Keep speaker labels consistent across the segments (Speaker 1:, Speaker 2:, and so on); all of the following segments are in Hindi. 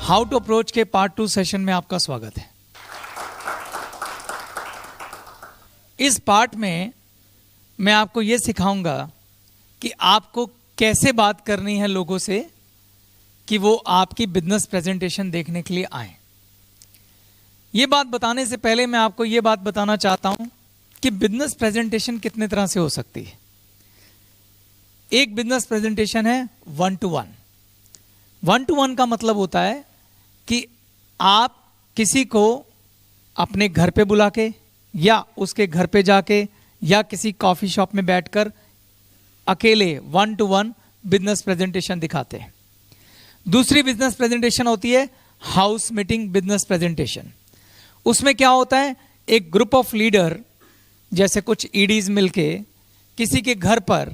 Speaker 1: हाउ टू अप्रोच के पार्ट 2 सेशन में आपका स्वागत है। इस पार्ट में मैं आपको यह सिखाऊंगा कि आपको कैसे बात करनी है लोगों से कि वो आपकी बिजनेस प्रेजेंटेशन देखने के लिए आए। ये बात बताने से पहले मैं आपको ये बात बताना चाहता हूं कि बिजनेस प्रेजेंटेशन कितने तरह से हो सकती है। एक बिजनेस प्रेजेंटेशन है 1-to-1। 1-to-1 का मतलब होता है कि आप किसी को अपने घर पे बुला के या उसके घर पे जाके या किसी कॉफी शॉप में बैठकर अकेले 1-to-1 बिजनेस प्रेजेंटेशन दिखाते हैं। दूसरी बिजनेस प्रेजेंटेशन होती है हाउस मीटिंग बिजनेस प्रेजेंटेशन। उसमें क्या होता है, एक ग्रुप ऑफ लीडर जैसे कुछ ईडीज मिलके किसी के घर पर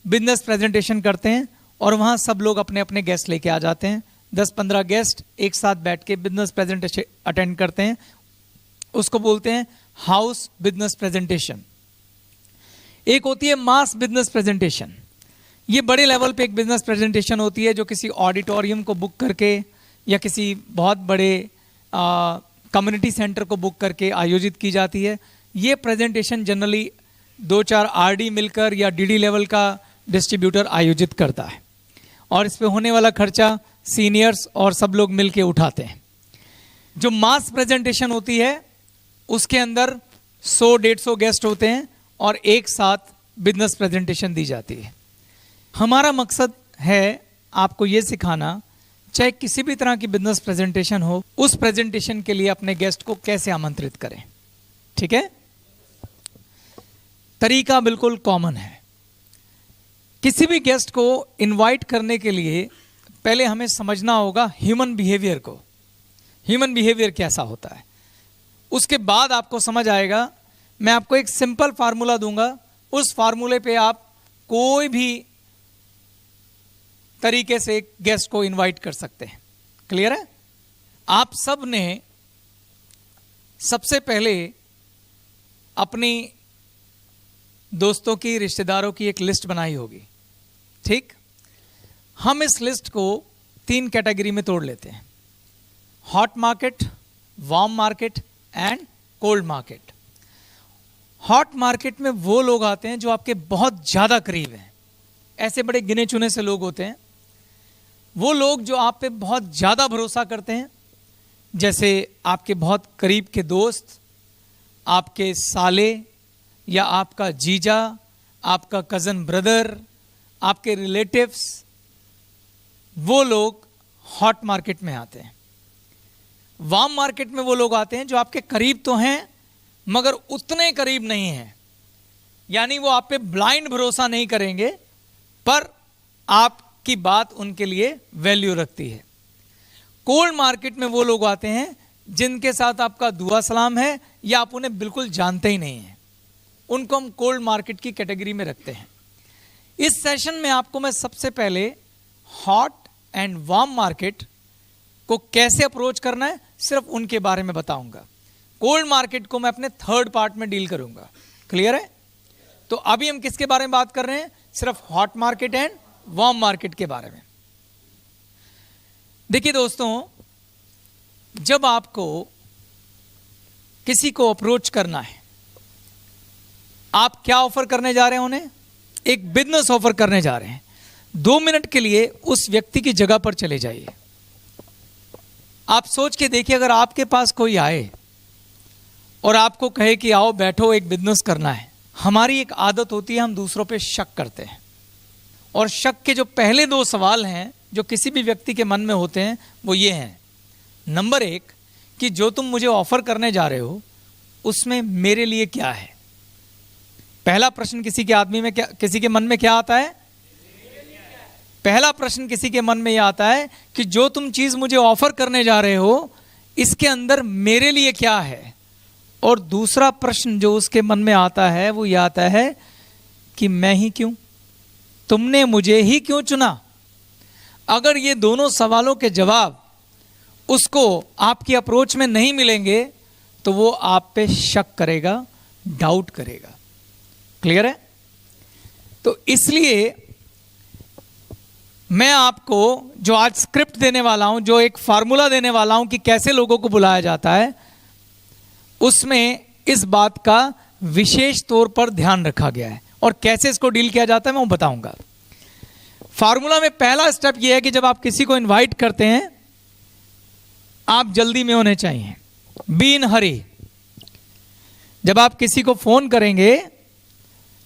Speaker 1: बिजनेस प्रेजेंटेशन करते हैं और वहां सब लोग अपने अपने गेस्ट लेके आ जाते हैं। 10-15 गेस्ट एक साथ बैठ के बिजनेस प्रेजेंटेशन अटेंड करते हैं। उसको बोलते हैं हाउस बिजनेस प्रेजेंटेशन। एक होती है मास बिजनेस प्रेजेंटेशन। ये बड़े लेवल पे एक बिजनेस प्रेजेंटेशन होती है जो किसी ऑडिटोरियम को बुक करके या किसी बहुत बड़े कम्युनिटी सेंटर को बुक करके आयोजित की जाती है। ये प्रेजेंटेशन जनरली 2-4 आरडी मिलकर या डीडी लेवल का डिस्ट्रीब्यूटर आयोजित करता है और इस पे होने वाला खर्चा सीनियर्स और सब लोग मिलके उठाते हैं। जो मास प्रेजेंटेशन होती है उसके अंदर 100-150 गेस्ट होते हैं और एक साथ बिजनेस प्रेजेंटेशन दी जाती है। हमारा मकसद है आपको यह सिखाना, चाहे किसी भी तरह की बिजनेस प्रेजेंटेशन हो, उस प्रेजेंटेशन के लिए अपने गेस्ट को कैसे आमंत्रित करें। ठीक है, तरीका बिल्कुल कॉमन है। किसी भी गेस्ट को इनवाइट करने के लिए पहले हमें समझना होगा ह्यूमन बिहेवियर को। ह्यूमन बिहेवियर कैसा होता है, उसके बाद आपको समझ आएगा। मैं आपको एक सिंपल फार्मूला दूंगा, उस फार्मूले पे आप कोई भी तरीके से एक गेस्ट को इनवाइट कर सकते हैं। क्लियर है? आप सब ने सबसे पहले अपनी दोस्तों की, रिश्तेदारों की एक लिस्ट बनाई होगी। ठीक, हम इस लिस्ट को 3 कैटेगरी में तोड़ लेते हैं, hot market, warm market and cold market. Hot market में वो लोग आते हैं जो आपके बहुत ज्यादा करीब हैं। ऐसे बड़े गिने चुने से लोग होते हैं, वो लोग जो आप पे बहुत ज्यादा भरोसा करते हैं, जैसे आपके बहुत करीब के दोस्त, आपके साले या आपका जीजा, आपका कजन ब्रदर, आपके रिलेटिव्स, वो लोग हॉट मार्केट में आते हैं। वार्म मार्केट में वो लोग आते हैं जो आपके करीब तो हैं मगर उतने करीब नहीं हैं, यानी वो आप पे ब्लाइंड भरोसा नहीं करेंगे पर आपकी बात उनके लिए वैल्यू रखती है। कोल्ड मार्केट में वो लोग आते हैं जिनके साथ आपका दुआ सलाम है या आप उन्हें बिल्कुल जानते ही नहीं हैं, उनको हम कोल्ड मार्केट की कैटेगरी में रखते हैं। इस सेशन में आपको मैं सबसे पहले हॉट एंड वार्म मार्केट को कैसे अप्रोच करना है सिर्फ उनके बारे में बताऊंगा। कोल्ड मार्केट को मैं अपने 3rd पार्ट में डील करूंगा। क्लियर है? तो अभी हम किसके बारे में बात कर रहे हैं? सिर्फ hot market and warm market के बारे में। देखिए दोस्तों, जब आपको किसी को अप्रोच करना है, आप क्या ऑफर करने जा रहे हैं उन्हें? एक बिजनेस ऑफर करने जा रहे हैं। 2 मिनट के लिए उस व्यक्ति की जगह पर चले जाइए। आप सोच के देखिए, अगर आपके पास कोई आए और आपको कहे कि आओ बैठो एक बिजनेस करना है, हमारी एक आदत होती है, हम दूसरों पे शक करते हैं। और शक के जो पहले 2 सवाल हैं जो किसी भी व्यक्ति के मन में होते हैं वो ये हैं। नंबर 1 कि जो तुम मुझे ऑफर करने जा रहे हो उसमें मेरे लिए क्या है। पहला प्रश्न किसी के मन में क्या आता है? पहला प्रश्न किसी के मन में यह आता है कि जो तुम चीज मुझे ऑफर करने जा रहे हो इसके अंदर मेरे लिए क्या है। और दूसरा प्रश्न जो उसके मन में आता है वो यह आता है कि मैं ही क्यों, तुमने मुझे ही क्यों चुना। अगर ये दोनों सवालों के जवाब उसको आपकी अप्रोच में नहीं मिलेंगे तो वो आप पे शक करेगा, डाउट करेगा। क्लियर है? तो इसलिए मैं आपको जो आज स्क्रिप्ट देने वाला हूं, जो एक फार्मूला देने वाला हूं कि कैसे लोगों को बुलाया जाता है, उसमें इस बात का विशेष तौर पर ध्यान रखा गया है और कैसे इसको डील किया जाता है मैं वो बताऊंगा। फार्मूला में पहला स्टेप यह है कि जब आप किसी को इनवाइट करते हैं, आप जल्दी में होने चाहिए, बी इन हरी। जब आप किसी को फोन करेंगे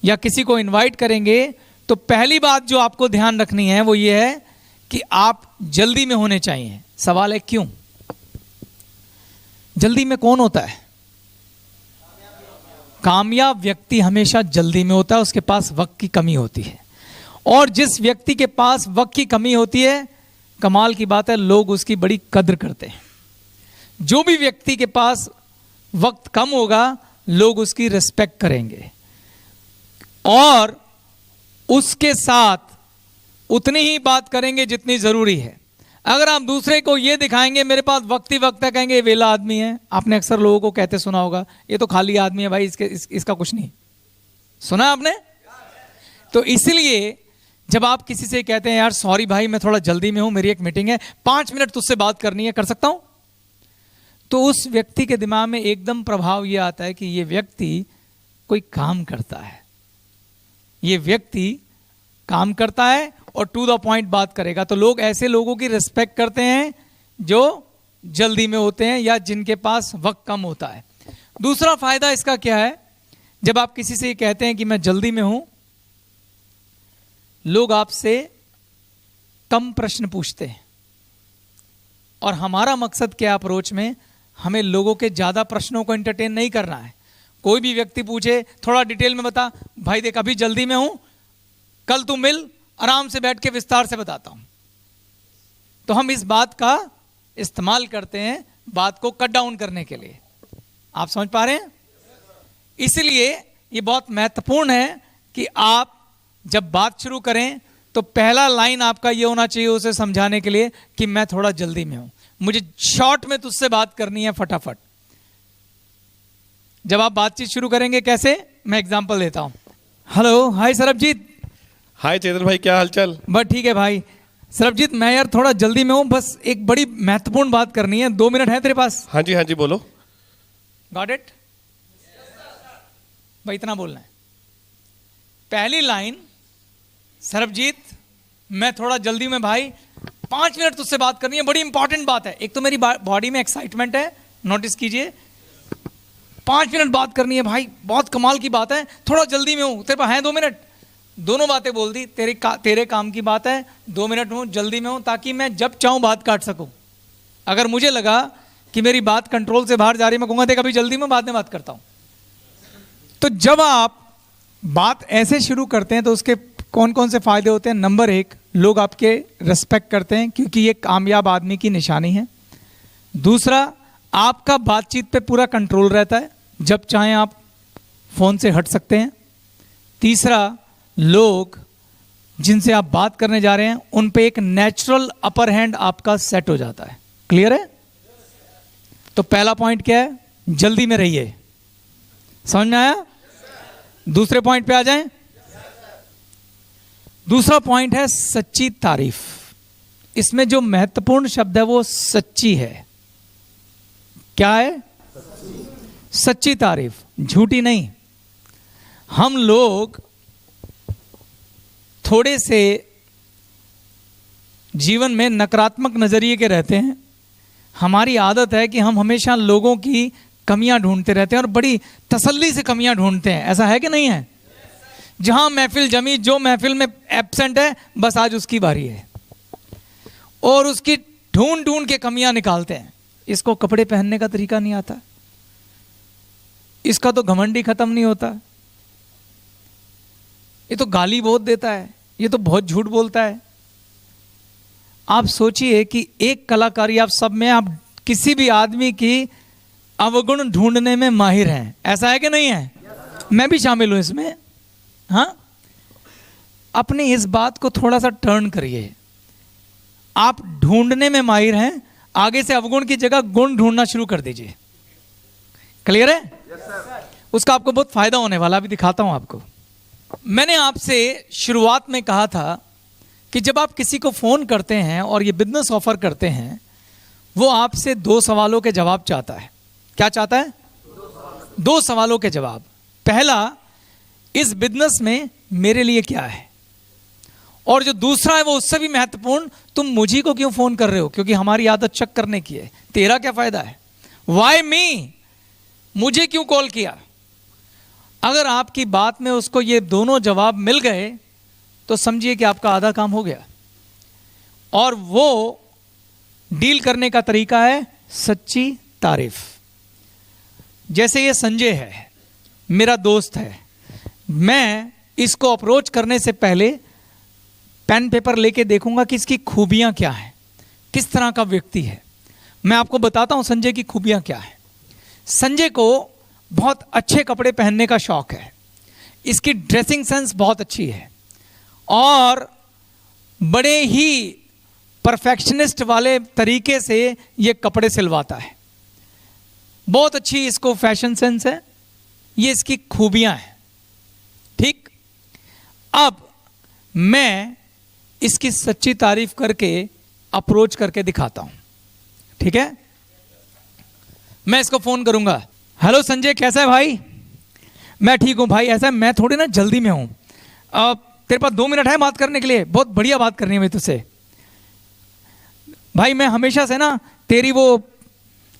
Speaker 1: या किसी को इनवाइट करेंगे तो पहली बात जो आपको ध्यान रखनी है वो ये है कि आप जल्दी में होने चाहिए। सवाल है क्यों? जल्दी में कौन होता है? कामयाब व्यक्ति हमेशा जल्दी में होता है, उसके पास वक्त की कमी होती है। और जिस व्यक्ति के पास वक्त की कमी होती है, कमाल की बात है, लोग उसकी बड़ी कद्र करते हैं। जो भी व्यक्ति के पास वक्त कम होगा, लोग उसकी रिस्पेक्ट करेंगे और उसके साथ उतनी ही बात करेंगे जितनी जरूरी है। अगर आप दूसरे को यह दिखाएंगे मेरे पास वक्त ही वक्त है, कहेंगे वेला आदमी है। आपने अक्सर लोगों को कहते सुना होगा, ये तो खाली आदमी है भाई, इसका कुछ नहीं। सुना आपने? तो इसलिए जब आप किसी से कहते हैं यार सॉरी भाई मैं थोड़ा जल्दी में हूं, मेरी एक मीटिंग है, 5 मिनट तुझसे बात करनी है, कर सकता हूं? तो उस व्यक्ति के दिमाग में एकदम प्रभाव यह आता है कि यह व्यक्ति कोई काम करता है, ये व्यक्ति काम करता है और टू द पॉइंट बात करेगा। तो लोग ऐसे लोगों की रिस्पेक्ट करते हैं जो जल्दी में होते हैं या जिनके पास वक्त कम होता है। दूसरा फायदा इसका क्या है? जब आप किसी से कहते हैं कि मैं जल्दी में हूं, लोग आपसे कम प्रश्न पूछते हैं। और हमारा मकसद क्या अप्रोच में, हमें लोगों के ज्यादा प्रश्नों को एंटरटेन नहीं करना है। कोई भी व्यक्ति पूछे थोड़ा डिटेल में बता, भाई देख अभी जल्दी में हूं, कल तू मिल, आराम से बैठ के विस्तार से बताता हूं। तो हम इस बात का इस्तेमाल करते हैं बात को कट डाउन करने के लिए। आप समझ पा रहे हैं? इसलिए ये बहुत महत्वपूर्ण है कि आप जब बात शुरू करें तो पहला लाइन आपका ये होना चाहिए उसे समझाने के लिए कि मैं थोड़ा जल्दी में हूं, मुझे शॉर्ट में तुझसे बात करनी है फटाफट। जब आप बातचीत शुरू करेंगे कैसे, मैं एग्जांपल देता हूं। हेलो, हाय सरबजीत।
Speaker 2: हाय चेतन भाई, क्या हालचाल?
Speaker 1: बस ठीक है भाई। सरबजीत मैं यार थोड़ा जल्दी में हूं, बस एक बड़ी महत्वपूर्ण बात करनी है, 2 मिनट है तेरे पास?
Speaker 2: हाँ जी बोलो।
Speaker 1: Got it? भाई इतना बोलना है। पहली लाइन, सरबजीत मैं थोड़ा जल्दी में भाई, 5 मिनट तुझसे बात करनी है, बड़ी इंपॉर्टेंट बात है। एक तो मेरी बॉडी में एक्साइटमेंट है, नोटिस कीजिए, 5 मिनट बात करनी है भाई, बहुत कमाल की बात है, थोड़ा जल्दी में हूं, तेरे पास है 2 मिनट? दोनों बातें बोल दी। तेरे काम की बात है, 2 मिनट हूं, जल्दी में हूं, ताकि मैं जब चाहूं बात काट सकूं। अगर मुझे लगा कि मेरी बात कंट्रोल से बाहर जा रही है, मैं कहूंगा देख अभी जल्दी में, बाद में बात करता हूं। तो जब आप बात ऐसे शुरू करते हैं तो उसके कौन कौन से फायदे होते हैं? नंबर 1, लोग आपके रिस्पेक्ट करते हैं क्योंकि ये कामयाब आदमी की निशानी है। दूसरा, आपका बातचीत पे पूरा कंट्रोल रहता है, जब चाहें आप फोन से हट सकते हैं। तीसरा, लोग जिनसे आप बात करने जा रहे हैं उन पे एक नेचुरल अपर हैंड आपका सेट हो जाता है। क्लियर है? तो पहला पॉइंट क्या है? जल्दी में रहिए। समझ में आया? दूसरे पॉइंट पे आ जाएं। दूसरा पॉइंट है सच्ची तारीफ। इसमें जो महत्वपूर्ण शब्द है वो सच्ची है। क्या है? सच्ची तारीफ, झूठी नहीं। हम लोग थोड़े से जीवन में नकारात्मक नजरिए के रहते हैं। हमारी आदत है कि हम हमेशा लोगों की कमियां ढूंढते रहते हैं और बड़ी तसल्ली से कमियां ढूंढते हैं। ऐसा है कि नहीं है? जहां महफिल जमी, जो महफिल में एब्सेंट है, बस आज उसकी बारी है, और उसकी ढूंढ ढूंढ के कमियां निकालते हैं। इसको कपड़े पहनने का तरीका नहीं आता, इसका तो घमंडी खत्म नहीं होता, ये तो गाली बहुत देता है, ये तो बहुत झूठ बोलता है। आप सोचिए कि एक कलाकारी आप सब में, आप किसी भी आदमी की अवगुण ढूंढने में माहिर हैं। ऐसा है कि नहीं है? मैं भी शामिल हूं इसमें। हाँ, अपनी इस बात को थोड़ा सा टर्न करिए। आप ढूंढने में माहिर हैं, आगे से अवगुण की जगह गुण ढूंढना शुरू कर दीजिए। क्लियर है? उसका आपको बहुत फायदा होने वाला, अभी दिखाता हूं आपको। मैंने आपसे शुरुआत में कहा था कि जब आप किसी को फोन करते हैं और ये बिजनेस ऑफर करते हैं, वो आपसे 2 सवालों के जवाब चाहता है। क्या चाहता है? 2 सवालों के जवाब। पहला, इस बिजनेस में मेरे लिए क्या है, और जो दूसरा है वो उससे भी महत्वपूर्ण, तुम मुझी को क्यों फोन कर रहे हो, क्योंकि हमारी आदत चेक करने की है, तेरा क्या फायदा है, वाई मी, मुझे क्यों कॉल किया। अगर आपकी बात में उसको ये दोनों जवाब मिल गए तो समझिए कि आपका आधा काम हो गया। और वो डील करने का तरीका है सच्ची तारीफ। जैसे ये संजय है, मेरा दोस्त है, मैं इसको अप्रोच करने से पहले पेन पेपर लेके देखूंगा कि इसकी खूबियां क्या हैं, किस तरह का व्यक्ति है। मैं आपको बताता हूं संजय की खूबियां क्या है। संजय को बहुत अच्छे कपड़े पहनने का शौक है, इसकी ड्रेसिंग सेंस बहुत अच्छी है, और बड़े ही परफेक्शनिस्ट वाले तरीके से ये कपड़े सिलवाता है। बहुत अच्छी इसको फैशन सेंस है, ये इसकी खूबियां हैं। ठीक, अब मैं इसकी सच्ची तारीफ करके अप्रोच करके दिखाता हूं। ठीक है, मैं इसको फोन करूंगा। हेलो संजय, कैसा है भाई? मैं ठीक हूं भाई। ऐसा है, मैं थोड़ी ना जल्दी में हूं, तेरे पास 2 मिनट है बात करने के लिए? बहुत बढ़िया बात करनी है भाई तुझसे। भाई मैं हमेशा से ना तेरी वो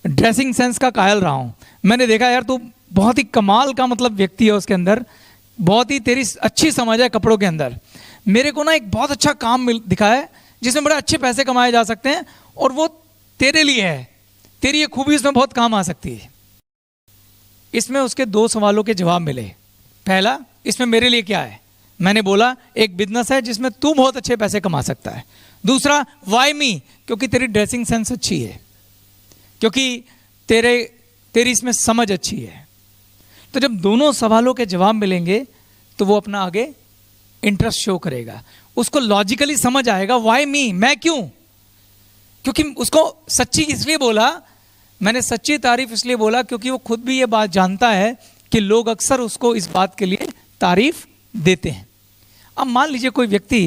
Speaker 1: ड्रेसिंग सेंस का कायल रहा हूं। मैंने देखा यार तू बहुत ही कमाल का मतलब व्यक्ति है, उसके अंदर बहुत ही तेरी अच्छी समझ है कपड़ों के अंदर। मेरे को ना एक बहुत अच्छा काम दिखा है जिसमें बड़े अच्छे पैसे कमाए जा सकते हैं, और वो तेरे लिए है, तेरी ये खूबी इसमें बहुत काम आ सकती है। इसमें उसके 2 सवालों के जवाब मिले। पहला, इसमें मेरे लिए क्या है? मैंने बोला एक बिजनेस है जिसमें तू बहुत अच्छे पैसे कमा सकता है। दूसरा, वाई मी, क्योंकि तेरी ड्रेसिंग सेंस अच्छी है, क्योंकि तेरी इसमें समझ अच्छी है। तो जब दोनों सवालों के जवाब मिलेंगे तो वो अपना आगे इंटरेस्ट शो करेगा, उसको लॉजिकली समझ आएगा वाई मी, मैं क्यों। क्योंकि उसको सच्ची इसलिए बोला, मैंने सच्ची तारीफ इसलिए बोला क्योंकि वो खुद भी ये बात जानता है कि लोग अक्सर उसको इस बात के लिए तारीफ देते हैं। अब मान लीजिए कोई व्यक्ति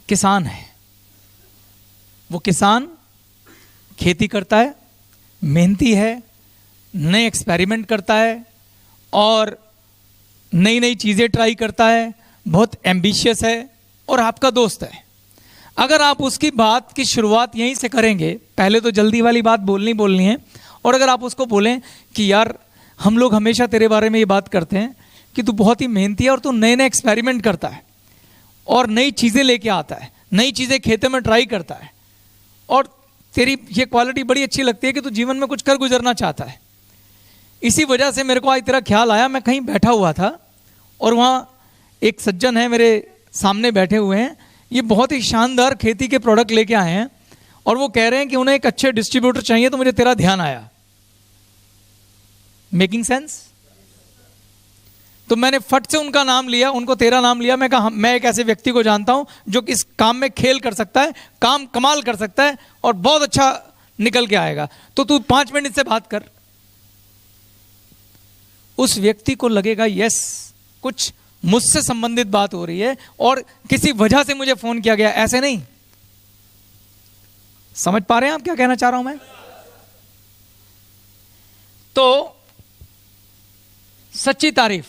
Speaker 1: किसान है, वो किसान खेती करता है, मेहनती है, नए एक्सपेरिमेंट करता है और नई नई चीज़ें ट्राई करता है, बहुत एम्बिशियस है और आपका दोस्त है। अगर आप उसकी बात की शुरुआत यहीं से करेंगे, पहले तो जल्दी वाली बात बोलनी है, और अगर आप उसको बोलें कि यार हम लोग हमेशा तेरे बारे में ये बात करते हैं कि तू बहुत ही मेहनती है और तू नए नए एक्सपेरिमेंट करता है और नई चीज़ें लेके आता है, नई चीज़ें खेतों में ट्राई करता है, और तेरी ये क्वालिटी बड़ी अच्छी लगती है कि तू जीवन में कुछ कर गुजरना चाहता है। इसी वजह से मेरे को आज तेरा ख्याल आया। मैं कहीं बैठा हुआ था और वहाँ एक सज्जन है मेरे सामने बैठे हुए हैं, ये बहुत ही शानदार खेती के प्रोडक्ट लेके आए हैं और वो कह रहे हैं कि उन्हें एक अच्छे डिस्ट्रीब्यूटर चाहिए, तो मुझे तेरा ध्यान आया। Making sense? तो मैंने फट से उनका नाम लिया, उनको तेरा नाम लिया। मैं कहा मैं एक ऐसे व्यक्ति को जानता हूं जो कि इस काम में खेल कर सकता है, काम कमाल कर सकता है और बहुत अच्छा निकल के आएगा, तो तू 5 मिनट से बात कर। उस व्यक्ति को लगेगा यस, कुछ मुझसे संबंधित बात हो रही है और किसी वजह से मुझे फोन किया गया। ऐसे नहीं, समझ पा रहे हैं आप क्या कहना चाह रहा हूं मैं? तो सच्ची तारीफ,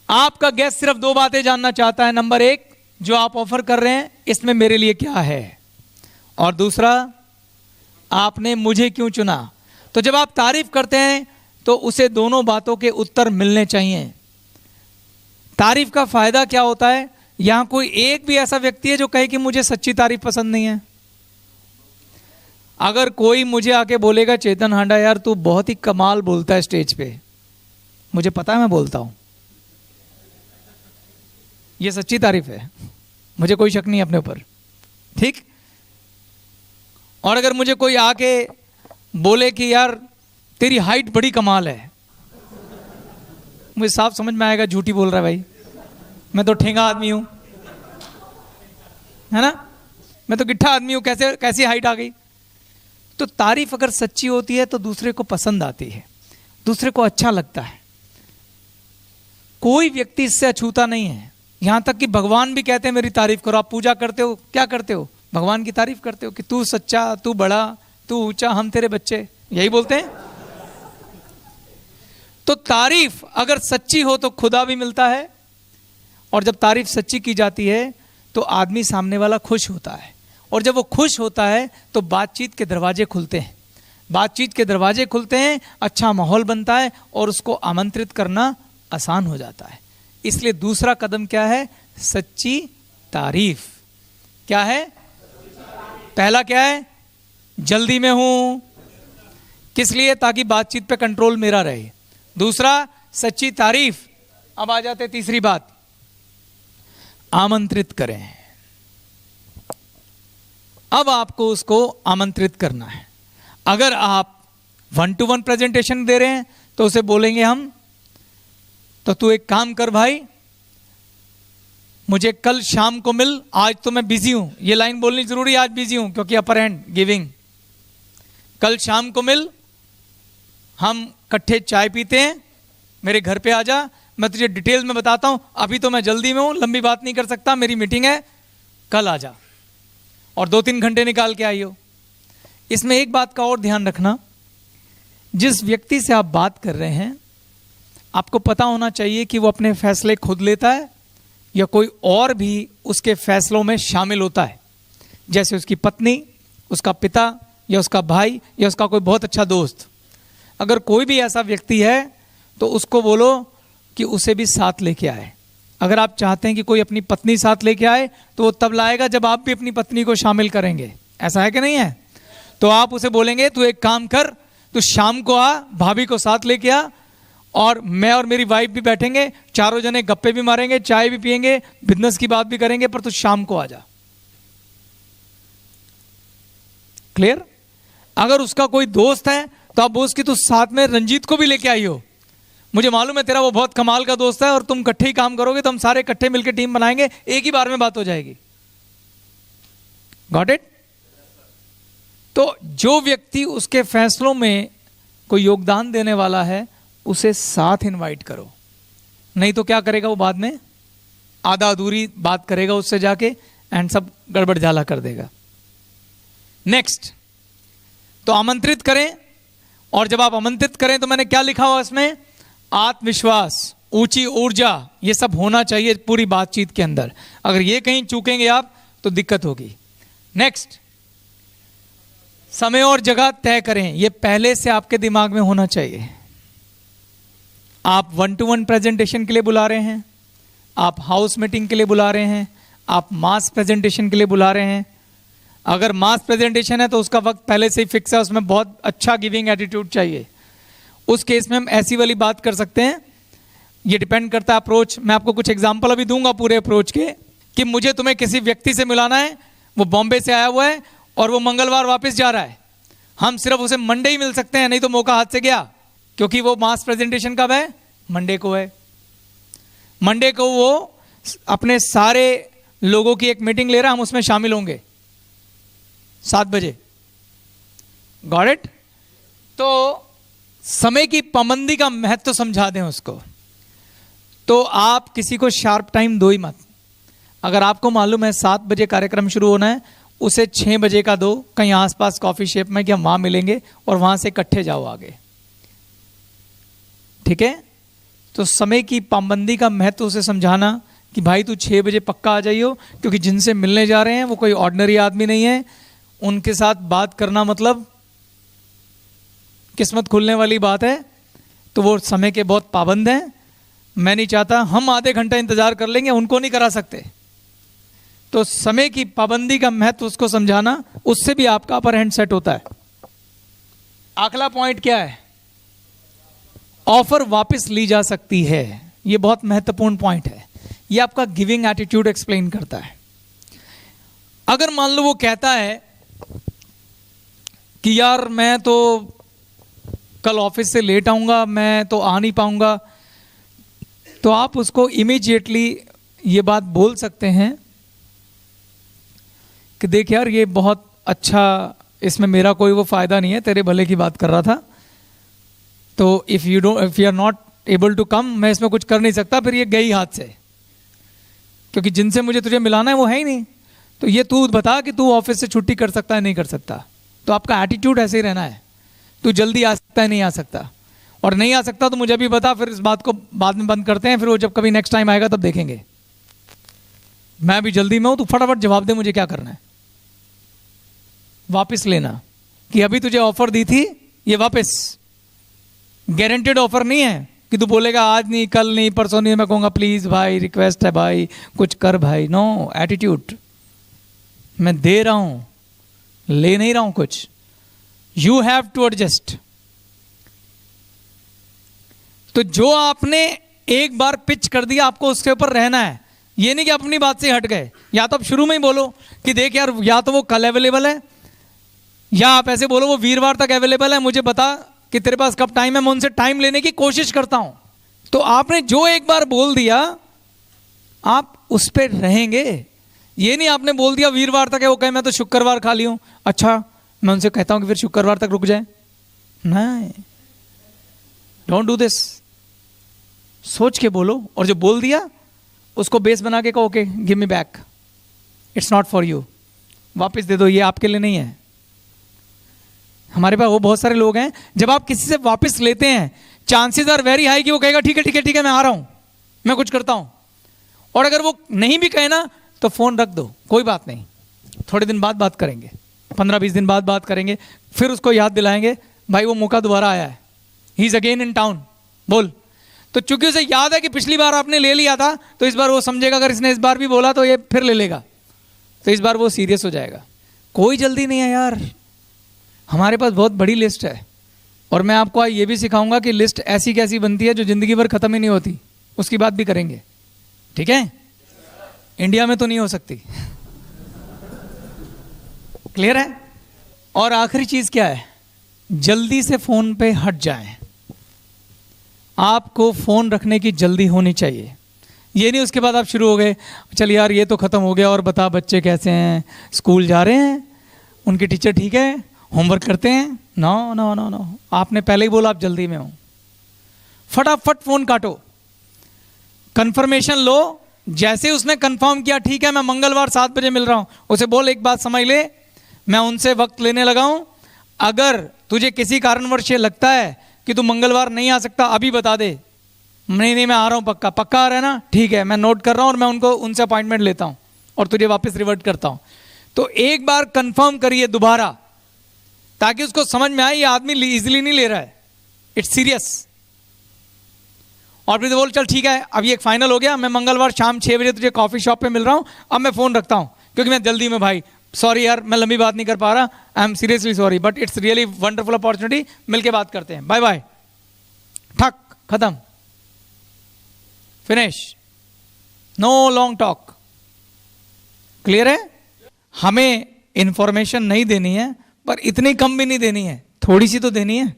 Speaker 1: आपका गेस्ट सिर्फ 2 बातें जानना चाहता है। नंबर 1, जो आप ऑफर कर रहे हैं इसमें मेरे लिए क्या है, और दूसरा, आपने मुझे क्यों चुना। तो जब आप तारीफ करते हैं तो उसे दोनों बातों के उत्तर मिलने चाहिए। तारीफ का फायदा क्या होता है? यहां कोई एक भी ऐसा व्यक्ति है जो कहे कि मुझे सच्ची तारीफ पसंद नहीं है? अगर कोई मुझे आके बोलेगा चेतन हांडा यार तू बहुत ही कमाल बोलता है स्टेज पे, मुझे पता है मैं बोलता हूं, ये सच्ची तारीफ है, मुझे कोई शक नहीं अपने ऊपर, ठीक। और अगर मुझे कोई आके बोले कि यार तेरी हाइट बड़ी कमाल है, मुझे साफ समझ में आएगा झूठी बोल रहा है भाई, मैं तो ठेंगा आदमी हूं, है ना, मैं तो गिट्ठा आदमी हूं, कैसी हाइट आ गई। तो तारीफ अगर सच्ची होती है तो दूसरे को पसंद आती है, दूसरे को अच्छा लगता है। कोई व्यक्ति इससे अछूता नहीं है। यहां तक कि भगवान भी कहते हैं मेरी तारीफ करो। आप पूजा करते हो, क्या करते हो? भगवान की तारीफ करते हो कि तू सच्चा, तू बड़ा, तू ऊंचा, हम तेरे बच्चे, यही बोलते हैं। तो तारीफ अगर सच्ची हो तो खुदा भी मिलता है, और जब तारीफ सच्ची की जाती है तो आदमी सामने वाला खुश होता है, और जब वो खुश होता है तो बातचीत के दरवाजे खुलते हैं। बातचीत के दरवाजे खुलते हैं, अच्छा माहौल बनता है, और उसको आमंत्रित करना आसान हो जाता है। इसलिए दूसरा कदम क्या है? सच्ची तारीफ। क्या है? पहला क्या है? जल्दी में हूं, किस लिए? ताकि बातचीत पे कंट्रोल मेरा रहे। दूसरा सच्ची तारीफ। अब आ जाते तीसरी बात, आमंत्रित करें। अब आपको उसको आमंत्रित करना है। अगर आप 1-to-1 प्रेजेंटेशन दे रहे हैं तो उसे बोलेंगे हम, तो तू एक काम कर भाई, मुझे कल शाम को मिल, आज तो मैं बिजी हूं। ये लाइन बोलनी जरूरी है, आज बिजी हूं क्योंकि अपर हैंड गिविंग। कल शाम को मिल, हम इकट्ठे चाय पीते हैं, मेरे घर पे आ जा, मैं तुझे डिटेल्स में बताता हूं। अभी तो मैं जल्दी में हूं, लंबी बात नहीं कर सकता, मेरी मीटिंग है, कल आ जा, और 2-3 घंटे निकाल के आइयो। इसमें एक बात का और ध्यान रखना, जिस व्यक्ति से आप बात कर रहे हैं आपको पता होना चाहिए कि वो अपने फैसले खुद लेता है या कोई और भी उसके फैसलों में शामिल होता है, जैसे उसकी पत्नी, उसका पिता, या उसका भाई, या उसका कोई बहुत अच्छा दोस्त। अगर कोई भी ऐसा व्यक्ति है तो उसको बोलो कि उसे भी साथ लेके आए। अगर आप चाहते हैं कि कोई अपनी पत्नी साथ लेके आए तो वो तब लाएगा जब आप भी अपनी पत्नी को शामिल करेंगे। ऐसा है कि नहीं है? तो आप उसे बोलेंगे तू एक काम कर, तू शाम को आ, भाभी को साथ लेके आ, और मैं और मेरी वाइफ भी बैठेंगे, चारों जने गप्पे भी मारेंगे, चाय भी पियेंगे, बिजनेस की बात भी करेंगे, पर तू शाम को आ जा। क्लियर? अगर उसका कोई दोस्त है तो आप बोल कि तू साथ में रंजीत को भी लेके आई हो, मुझे मालूम है तेरा वो बहुत कमाल का दोस्त है, और तुम इकट्ठे ही काम करोगे तो हम सारे इकट्ठे मिलकर टीम बनाएंगे, एक ही बार में बात हो जाएगी। Got it? तो जो व्यक्ति उसके फैसलों में कोई योगदान देने वाला है उसे साथ इनवाइट करो, नहीं तो क्या करेगा वो बाद में आधा अधूरी बात करेगा उससे जाके, एंड सब गड़बड़ झाला कर देगा। नेक्स्ट, तो आमंत्रित करें, और जब आप आमंत्रित करें तो मैंने क्या लिखा हुआ इसमें? आत्मविश्वास, ऊंची ऊर्जा, ये सब होना चाहिए पूरी बातचीत के अंदर। अगर ये कहीं चूकेंगे आप तो दिक्कत होगी। नेक्स्ट, समय और जगह तय करें, ये पहले से आपके दिमाग में होना चाहिए। आप 1-to-1 प्रेजेंटेशन के लिए बुला रहे हैं, आप हाउस मीटिंग के लिए बुला रहे हैं, आप मास प्रेजेंटेशन के लिए बुला रहे हैं। अगर मास प्रेजेंटेशन है तो उसका वक्त पहले से ही फिक्स है, उसमें बहुत अच्छा गिविंग एटीट्यूड चाहिए। उस केस में हम ऐसी वाली बात कर सकते हैं। ये डिपेंड करता है अप्रोच। मैं आपको कुछ एग्जांपल अभी दूंगा पूरे अप्रोच के, कि मुझे तुम्हें किसी व्यक्ति से मिलाना है, वो बॉम्बे से आया हुआ है और वो मंगलवार वापस जा रहा है, हम सिर्फ उसे मंडे ही मिल सकते हैं, नहीं तो मौका हाथ से गया, क्योंकि वो मास प्रेजेंटेशन कब है? मंडे को है। मंडे को वो अपने सारे लोगों की एक मीटिंग ले रहा है, हम उसमें शामिल होंगे 7 बजे। Got it? तो समय की पाबंदी का महत्व समझा दें उसको। तो आप किसी को शार्प टाइम दो ही मत। अगर आपको मालूम है 7 बजे कार्यक्रम शुरू होना है, उसे 6 बजे का दो, कहीं आसपास कॉफी शेप में, कि हम वहां मिलेंगे, और वहां से इकट्ठे जाओ आगे। ठीक है? तो समय की पाबंदी का महत्व उसे समझाना कि भाई तू 6 बजे पक्का आ जाइयो, क्योंकि जिनसे मिलने जा रहे हैं वो कोई ऑर्डिनरी आदमी नहीं है, उनके साथ बात करना मतलब किस्मत खुलने वाली बात है। तो वो समय के बहुत पाबंद हैं। मैं नहीं चाहता, हम आधे घंटा इंतजार कर लेंगे, उनको नहीं करा सकते। तो समय की पाबंदी का महत्व उसको समझाना, उससे भी आपका अपर हैंड सेट होता है। अगला पॉइंट क्या है? ऑफर वापस ली जा सकती है। यह बहुत महत्वपूर्ण पॉइंट है। यह आपका गिविंग एटीट्यूड एक्सप्लेन करता है। अगर मान लो वो कहता है कि यार मैं तो कल ऑफिस से लेट आऊंगा, मैं तो आ नहीं पाऊंगा, तो आप उसको इमीडिएटली ये बात बोल सकते हैं कि देख यार ये बहुत अच्छा, इसमें मेरा कोई वो फायदा नहीं है, तेरे भले की बात कर रहा था, तो if you are not able to come, मैं इसमें कुछ कर नहीं सकता, फिर ये गई हाथ से। क्योंकि जिनसे मुझे तुझे मिलाना है वो है ही नहीं। तो ये तू बता कि तू ऑफिस से छुट्टी कर सकता है नहीं कर सकता। तो आपका एटीट्यूड ऐसे ही रहना है, तू जल्दी आ सकता है नहीं आ सकता, और नहीं आ सकता तो मुझे भी बता, फिर इस बात को बाद में बंद करते हैं, फिर वो जब कभी नेक्स्ट टाइम आएगा तब देखेंगे। मैं भी जल्दी में हूं, तू फटाफट जवाब दे मुझे क्या करना है। वापस लेना कि अभी तुझे ऑफर दी थी ये वापस, गारंटेड ऑफर नहीं है कि तू बोलेगा आज नहीं कल नहीं परसों नहीं, मैं कहूँगा प्लीज भाई रिक्वेस्ट है भाई कुछ कर भाई। नो, एटीट्यूड, मैं दे रहा हूं, ले नहीं रहा हूं कुछ। You have to adjust. तो जो आपने एक बार पिच कर दिया आपको उसके ऊपर रहना है, ये नहीं कि अपनी बात से हट गए। या तो आप शुरू में ही बोलो कि देख यार, या तो वो कल अवेलेबल है, या आप ऐसे बोलो वो वीरवार तक अवेलेबल है, मुझे बता कि तेरे पास कब टाइम है, मैं उनसे टाइम लेने की कोशिश करता हूं। तो आपने जो एक बार बोल दिया आप उस पर रहेंगे। ये नहीं आपने बोल दिया वीरवार तक है, वो कहे मैं तो शुक्रवार खाली हूं, अच्छा मैं उनसे कहता हूं कि फिर शुक्रवार तक रुक जाए। नहीं, डोंट डू दिस। सोच के बोलो, और जो बोल दिया उसको बेस बना के कहो okay give me back, it's not for you, वापस दे दो, ये आपके लिए नहीं है। हमारे पास वो बहुत सारे लोग हैं, जब आप किसी से वापस लेते हैं चांसेस आर वेरी हाई कि वो कहेगा ठीक है ठीक है ठीक है मैं आ रहा हूं, मैं कुछ करता हूं। और अगर वो नहीं भी कहे ना तो फोन रख दो, कोई बात नहीं, थोड़े दिन बाद बात करेंगे, 15-20 दिन बाद बात करेंगे, फिर उसको याद दिलाएंगे भाई वो मौका दोबारा आया है, he is again in town, बोल। तो चूंकि उसे याद है कि पिछली बार आपने ले लिया था, तो इस बार वो समझेगा अगर इसने इस बार भी बोला तो ये फिर ले लेगा, तो इस बार वो सीरियस हो जाएगा। कोई जल्दी नहीं है यार, हमारे पास बहुत बड़ी लिस्ट है, और मैं आपको आज ये भी सिखाऊंगा कि लिस्ट ऐसी कैसी बनती है जो जिंदगी भर खत्म ही नहीं होती, उसकी बात भी करेंगे, ठीक है। इंडिया में तो नहीं हो सकती, क्लियर है। और आखिरी चीज क्या है, जल्दी से फोन पे हट जाएं। आपको फोन रखने की जल्दी होनी चाहिए। ये नहीं उसके बाद आप शुरू हो गए चल यार ये तो खत्म हो गया, और बता बच्चे कैसे हैं, स्कूल जा रहे हैं, उनके टीचर ठीक है, होमवर्क करते हैं। नो नो नो नो, आपने पहले ही बोला आप जल्दी में हो, फटाफट फोन काटो, कंफर्मेशन लो। जैसे उसने कंफर्म किया ठीक है मैं मंगलवार 7 बजे मिल रहा हूं, उसे बोल एक बात समझ ले, मैं उनसे वक्त लेने लगा हूं, अगर तुझे किसी कारणवश ये लगता है कि तू मंगलवार नहीं आ सकता अभी बता दे, नहीं नहीं मैं आ रहा हूं, पक्का पक्का आ रहा है ना, ठीक है मैं नोट कर रहा हूं और मैं उनको उनसे अपॉइंटमेंट लेता हूं और तुझे वापस रिवर्ट करता हूं। तो एक बार कंफर्म करिए दोबारा, ताकि उसको समझ में आए ये आदमी इजीली नहीं ले रहा है, इट्स सीरियस। और फिर बोल चल ठीक है अब ये एक फाइनल हो गया, मैं मंगलवार शाम 6 बजे तुझे कॉफी शॉप पे मिल रहा हूं, अब मैं फोन रखता हूं क्योंकि मैं जल्दी में, भाई सॉरी यार मैं लंबी बात नहीं कर पा रहा, I am seriously sorry but it's really wonderful opportunity, मिलके बात करते हैं, बाय बाय, ठक खत्म, finish, no long talk. Clear है। हमें इंफॉर्मेशन नहीं देनी है, पर इतनी कम भी नहीं देनी है, थोड़ी सी तो देनी है।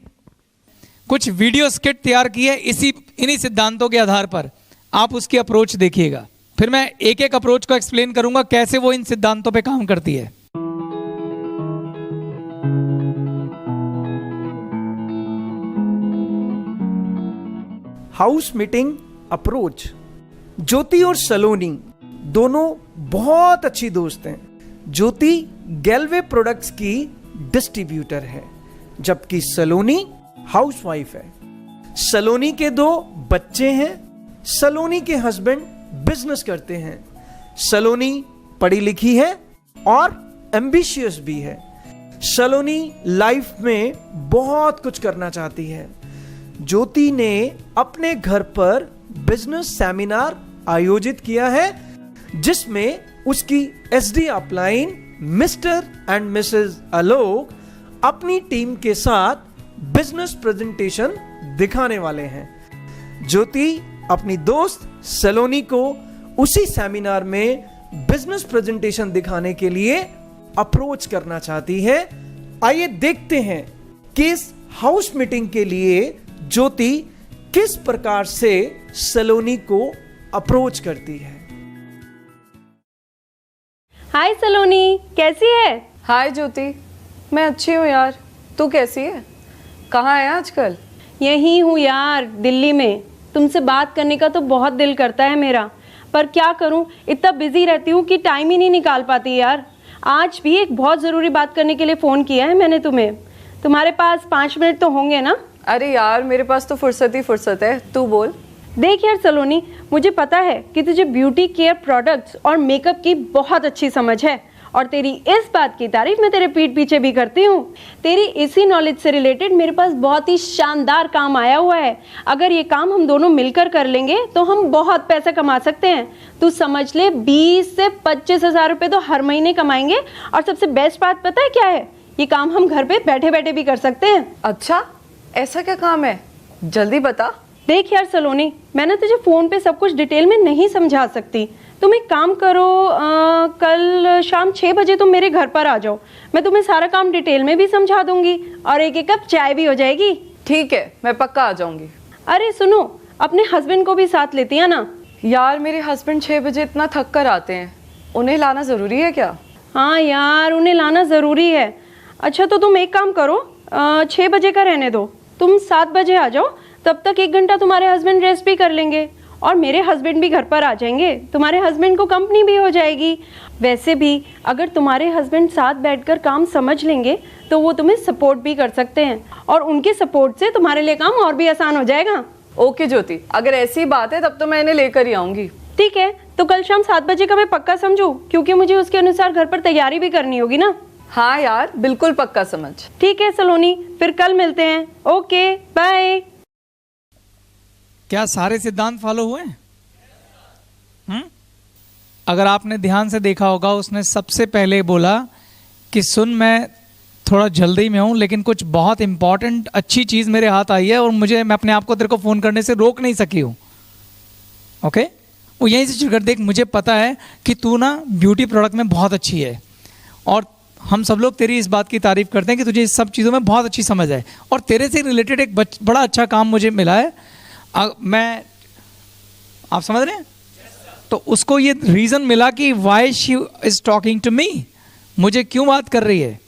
Speaker 1: कुछ वीडियो स्किट तैयार की है इन्हीं सिद्धांतों के आधार पर, आप उसकी अप्रोच देखिएगा, फिर मैं एक एक अप्रोच को एक्सप्लेन करूंगा कैसे वो इन सिद्धांतों पे काम करती है।
Speaker 3: House meeting approach. ज्योति और सलोनी दोनों बहुत अच्छी दोस्त हैं। ज्योति गैलवे प्रोडक्ट्स की डिस्ट्रीब्यूटर है, जबकि सलोनी हाउसवाइफ है। सलोनी के 2 बच्चे हैं। सलोनी के हस्बैंड बिजनेस करते हैं। सलोनी पढ़ी लिखी है और एम्बिशियस भी है। सलोनी लाइफ में बहुत कुछ करना चाहती है। ज्योति ने अपने घर पर बिजनेस सेमिनार आयोजित किया है, जिसमें उसकी SD upline Mr and Mrs Alok अपनी टीम के साथ बिजनेस प्रेजेंटेशन दिखाने वाले हैं। ज्योति अपनी दोस्त सलोनी को उसी सेमिनार में बिजनेस प्रेजेंटेशन दिखाने के लिए अप्रोच करना चाहती है। आइए देखते हैं कि इस हाउस मीटिंग के लिए ज्योति किस प्रकार से सलोनी को अप्रोच करती है।
Speaker 4: हाय सलोनी, कैसी है?
Speaker 5: हाय ज्योति, मैं अच्छी हूँ यार, तू कैसी है? कहाँ है आजकल?
Speaker 4: यही हूँ यार, दिल्ली में। तुमसे बात करने का तो बहुत दिल करता है मेरा, पर क्या करूं, इतना बिजी रहती हूं कि टाइम ही नहीं निकाल पाती यार। आज भी एक बहुत ज़रूरी बात करने के लिए फ़ोन किया है मैंने तुम्हें। तुम्हारे पास 5 मिनट तो होंगे ना?
Speaker 5: अरे यार मेरे पास तो फुर्सत ही फुर्सत है, तू बोल।
Speaker 4: देख यार सलोनी, मुझे पता है कि तुझे ब्यूटी केयर प्रोडक्ट्स और मेकअप की बहुत अच्छी समझ है और तेरी इस बात की तारीफ मैं तेरे पीठ पीछे भी करती हूँ। तेरी इसी नॉलेज से रिलेटेड मेरे पास बहुत ही शानदार काम आया हुआ है। अगर ये काम हम दोनों मिलकर कर लेंगे तो हम बहुत पैसा कमा सकते हैं। तू समझ ले 20 से 25 हज़ार रुपये तो हर महीने कमाएंगे। और सबसे बेस्ट बात पता है क्या है? ये काम हम घर पे बैठे बैठे भी कर सकते हैं।
Speaker 5: अच्छा, ऐसा क्या काम है, जल्दी बता।
Speaker 4: देख यार सलोनी, मैं ना तुझे फ़ोन पे सब कुछ डिटेल में नहीं समझा सकती। तुम एक काम करो, कल शाम 6 बजे तुम मेरे घर पर आ जाओ। मैं तुम्हें सारा काम डिटेल में भी समझा दूंगी और एक कप चाय भी हो जाएगी।
Speaker 5: ठीक है, मैं पक्का आ जाऊंगी।
Speaker 4: अरे सुनो, अपने हस्बैंड को भी साथ लेती है ना?
Speaker 5: यार मेरे हस्बैंड 6 बजे इतना थक कर आते हैं, उन्हें लाना ज़रूरी है क्या?
Speaker 4: हाँ यार, उन्हें लाना ज़रूरी है। अच्छा तो तुम एक काम करो, 6 बजे का रहने दो, तुम 7 बजे आ जाओ। तब तक 1 घंटा तुम्हारे हस्बैंड रेस्ट भी कर लेंगे और मेरे हस्बैंड भी घर पर आ जाएंगे। तुम्हारे हस्बैंड को कंपनी भी हो जाएगी। वैसे भी अगर तुम्हारे हस्बैंड साथ बैठकर काम समझ लेंगे तो वो तुम्हें सपोर्ट भी कर सकते हैं और उनके सपोर्ट से तुम्हारे लिए काम और भी आसान हो जाएगा।
Speaker 5: ओके ज्योति, अगर ऐसी बात है तब तो मैं इन्हें लेकर ही आऊंगी।
Speaker 4: ठीक है, तो कल शाम 7 बजे का मैं पक्का समझूं, क्योंकि मुझे उसके अनुसार घर पर तैयारी भी करनी होगी ना।
Speaker 5: हाँ यार, बिल्कुल पक्का समझ।
Speaker 4: ठीक है सलोनी, फिर कल मिलते हैं। Okay bye.
Speaker 1: क्या सारे सिद्धांत फॉलो हुए? अगर आपने ध्यान से देखा होगा, उसने सबसे पहले बोला कि सुन, मैं थोड़ा जल्दी में हूं लेकिन कुछ बहुत इंपॉर्टेंट अच्छी चीज मेरे हाथ आई है और मैं अपने आप को तेरे को फोन करने से रोक नहीं सकी हूं। ओके, वो यहीं से शुरू कर। देख, मुझे पता है कि तू ना ब्यूटी प्रोडक्ट में बहुत अच्छी है और हम सब लोग तेरी इस बात की तारीफ करते हैं कि तुझे इस सब चीज़ों में बहुत अच्छी समझ है और तेरे से रिलेटेड एक बड़ा अच्छा काम मुझे मिला है। आप समझ रहे हैं? तो उसको ये रीजन मिला कि why she is talking to me, मुझे क्यों बात कर रही है।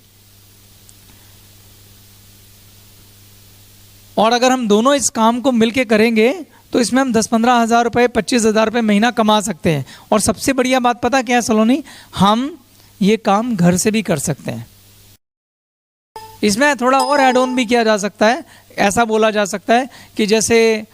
Speaker 1: और अगर हम दोनों इस काम को मिलके करेंगे तो इसमें हम 10-15 हज़ार रुपये, 25 हज़ार रुपये महीना कमा सकते हैं। और सबसे बढ़िया बात पता क्या है सलोनी, हम ये काम घर से भी कर सकते हैं। इसमें थोड़ा और ऐड ऑन भी किया जा सकता है। ऐसा बोला जा सकता है कि जैसे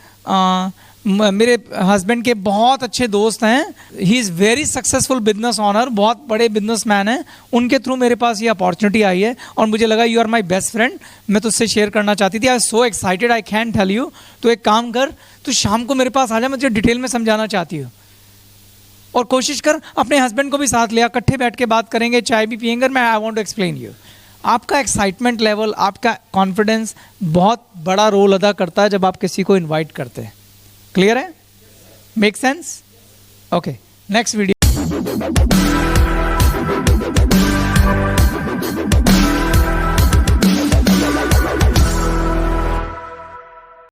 Speaker 1: मेरे हस्बैंड के बहुत अच्छे दोस्त हैं, he is very successful business honour, बहुत बड़े बिजनेसमैन हैं, उनके थ्रू मेरे पास ये अपॉर्चुनिटी आई है और मुझे लगा you are my best friend, मैं तुझसे शेयर करना चाहती थी। I so excited, I can tell you. तो एक काम कर, तू शाम को मेरे पास आ जा, मैं तुझे डिटेल में समझाना चाहती हूँ। और कोशिश कर अपने हस्बैंड को भी साथ लिया, इकट्ठे बैठ के बात करेंगे, चाय भी पियेंगे। मैं I want to explain you. आपका एक्साइटमेंट लेवल, आपका कॉन्फिडेंस बहुत बड़ा रोल अदा करता है जब आप किसी को इनवाइट करते हैं। क्लियर है? Make sense? Okay, next video.